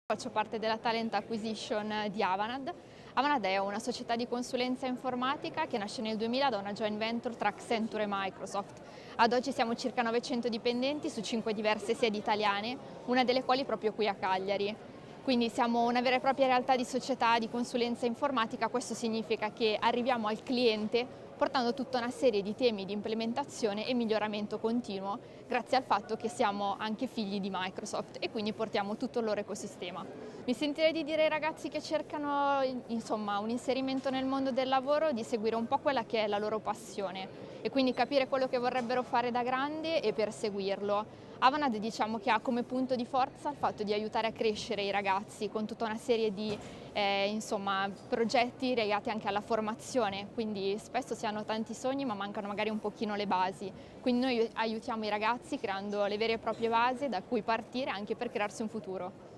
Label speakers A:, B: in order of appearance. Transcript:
A: Faccio parte della Talent Acquisition di Avanad. Avanad è una società di consulenza informatica che nasce nel 2000 da una joint venture tra Accenture e Microsoft. Ad oggi siamo circa 900 dipendenti su 5 diverse sedi italiane, una delle quali proprio qui a Cagliari. Quindi siamo una vera e propria realtà di società di consulenza informatica. Questo significa che arriviamo al cliente portando tutta una serie di temi di implementazione e miglioramento continuo, grazie al fatto che siamo anche figli di Microsoft e quindi portiamo tutto il loro ecosistema. Mi sentirei di dire ai ragazzi che cercano un inserimento nel mondo del lavoro di seguire un po' quella che è la loro passione e quindi capire quello che vorrebbero fare da grande e perseguirlo. Avanad diciamo che ha come punto di forza il fatto di aiutare a crescere i ragazzi con tutta una serie di progetti legati anche alla formazione, quindi spesso si hanno tanti sogni ma mancano magari un pochino le basi, quindi noi aiutiamo i ragazzi creando le vere e proprie basi da cui partire anche per crearsi un futuro.